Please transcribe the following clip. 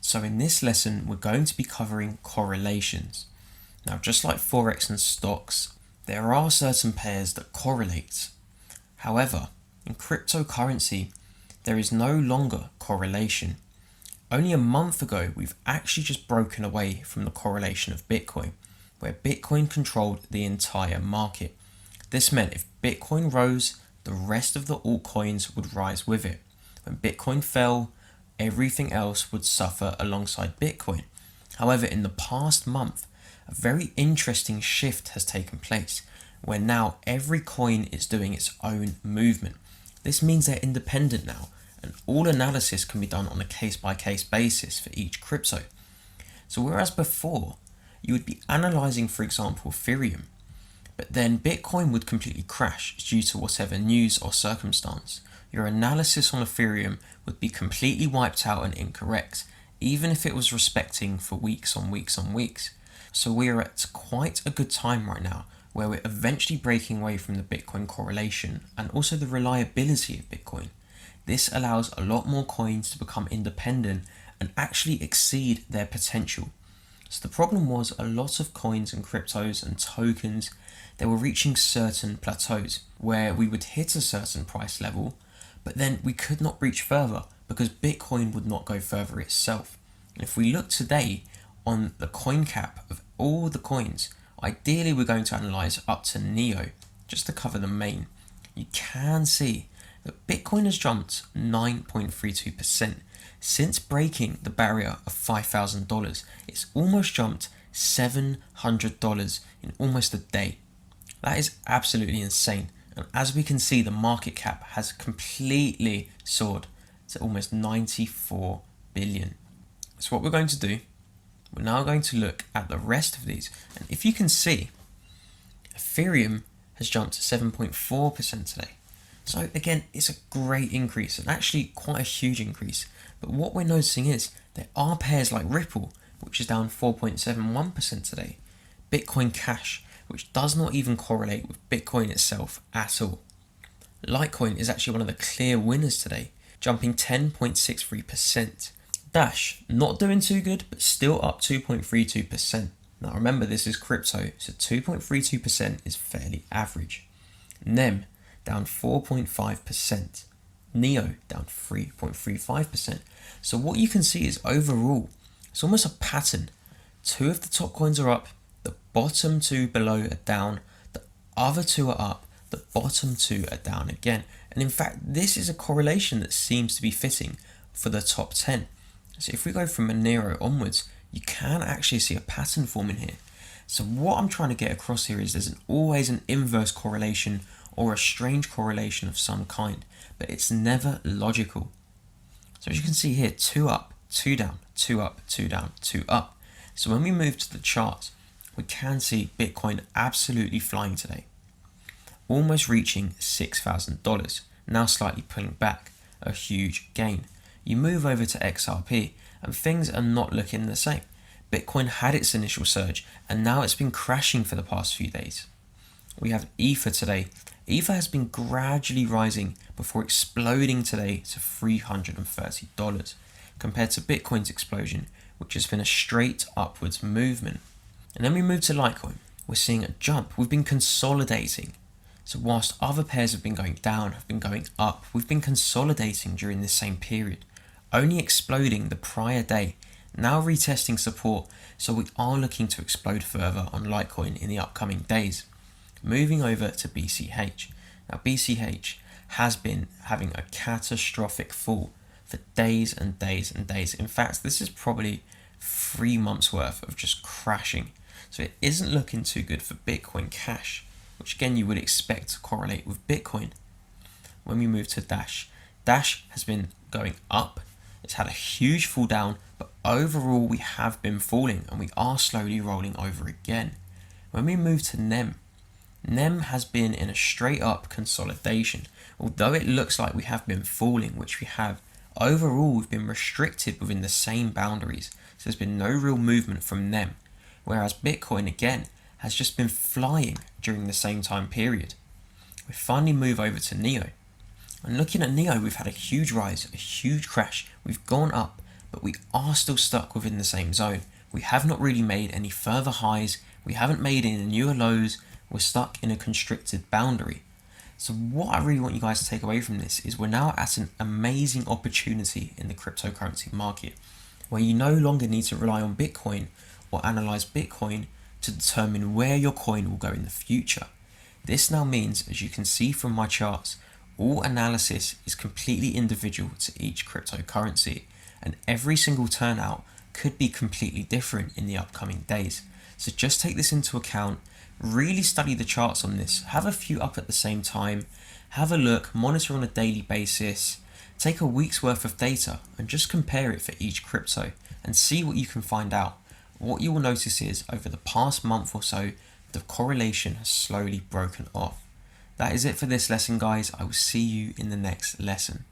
So in this lesson, we're going to be covering correlations. Now, just like Forex and stocks, there are certain pairs that correlate. However, in cryptocurrency, there is no longer correlation. Only a month ago, we've actually just broken away from the correlation of Bitcoin, where Bitcoin controlled the entire market. This meant if Bitcoin rose, the rest of the altcoins would rise with it. When Bitcoin fell, everything else would suffer alongside Bitcoin. However, in the past month, a very interesting shift has taken place, where now every coin is doing its own movement. This means they're independent now, and all analysis can be done on a case-by-case basis for each crypto. So whereas before, you would be analyzing, for example, Ethereum, but then Bitcoin would completely crash due to whatever news or circumstance. Your analysis on Ethereum would be completely wiped out and incorrect, even if it was respecting for weeks on weeks on weeks. So we are at quite a good time right now, where we're eventually breaking away from the Bitcoin correlation and also the reliability of Bitcoin. This allows a lot more coins to become independent and actually exceed their potential. So the problem was a lot of coins and cryptos and tokens, they were reaching certain plateaus where we would hit a certain price level, but then we could not reach further because Bitcoin would not go further itself. And if we look today on the coin cap of all the coins, ideally we're going to analyze up to NEO just to cover the main. You can see that Bitcoin has jumped 9.32%. Since breaking the barrier of $5,000, it's almost jumped $700 in almost a day. That is absolutely insane. And as we can see, the market cap has completely soared to almost 94 billion. So what we're going to do, we're now going to look at the rest of these. And if you can see, Ethereum has jumped 7.4% today. So again, it's a great increase and actually quite a huge increase. But what we're noticing is there are pairs like Ripple, which is down 4.71% today. Bitcoin Cash, which does not even correlate with Bitcoin itself at all. Litecoin is actually one of the clear winners today, jumping 10.63%. Dash, not doing too good, but still up 2.32%. Now remember, this is crypto, so 2.32% is fairly average. NEM, down 4.5%. NEO, down 3.35%. So what you can see is overall, it's almost a pattern. Two of the top coins are up, the bottom two below are down, the other two are up, the bottom two are down again. And in fact, this is a correlation that seems to be fitting for the top 10. So if we go from Monero onwards, you can actually see a pattern forming here. So what I'm trying to get across here is there's always an inverse correlation or a strange correlation of some kind, but it's never logical. So as you can see here, 2 up, 2 down, 2 up, 2 down, 2 up. So when we move to the chart, we can see Bitcoin absolutely flying today, almost reaching $6,000, now slightly pulling back, a huge gain. You move over to XRP and things are not looking the same. Bitcoin had its initial surge and now it's been crashing for the past few days. We have Ether today. Ether has been gradually rising before exploding today to $330 compared to Bitcoin's explosion, which has been a straight upwards movement. And then we move to Litecoin. We're seeing a jump. We've been consolidating. So whilst other pairs have been going down, have been going up, we've been consolidating during this same period, only exploding the prior day, now retesting support, so we are looking to explode further on Litecoin in the upcoming days. Moving over to BCH. Now BCH has been having a catastrophic fall for days and days and days. In fact, this is probably 3 months worth of just crashing. So it isn't looking too good for Bitcoin Cash, which again you would expect to correlate with Bitcoin. When we move to Dash, Dash has been going up. It's had a huge fall down, but overall we have been falling and we are slowly rolling over again. When we move to NEM, NEM has been in a straight up consolidation. Although it looks like we have been falling, which we have, overall we've been restricted within the same boundaries. So there's been no real movement from NEM. Whereas Bitcoin again has just been flying during the same time period. We finally move over to NEO. And looking at NEO, we've had a huge rise, a huge crash. We've gone up, but we are still stuck within the same zone. We have not really made any further highs, we haven't made any newer lows, we're stuck in a constricted boundary. So what I really want you guys to take away from this is we're now at an amazing opportunity in the cryptocurrency market, where you no longer need to rely on Bitcoin or analyze Bitcoin to determine where your coin will go in the future. This now means, as you can see from my charts, all analysis is completely individual to each cryptocurrency, and every single turnout could be completely different in the upcoming days. So just take this into account, really study the charts on this, have a few up at the same time, have a look, monitor on a daily basis, take a week's worth of data and just compare it for each crypto and see what you can find out. What you will notice is over the past month or so, the correlation has slowly broken off. That is it for this lesson, guys. I will see you in the next lesson.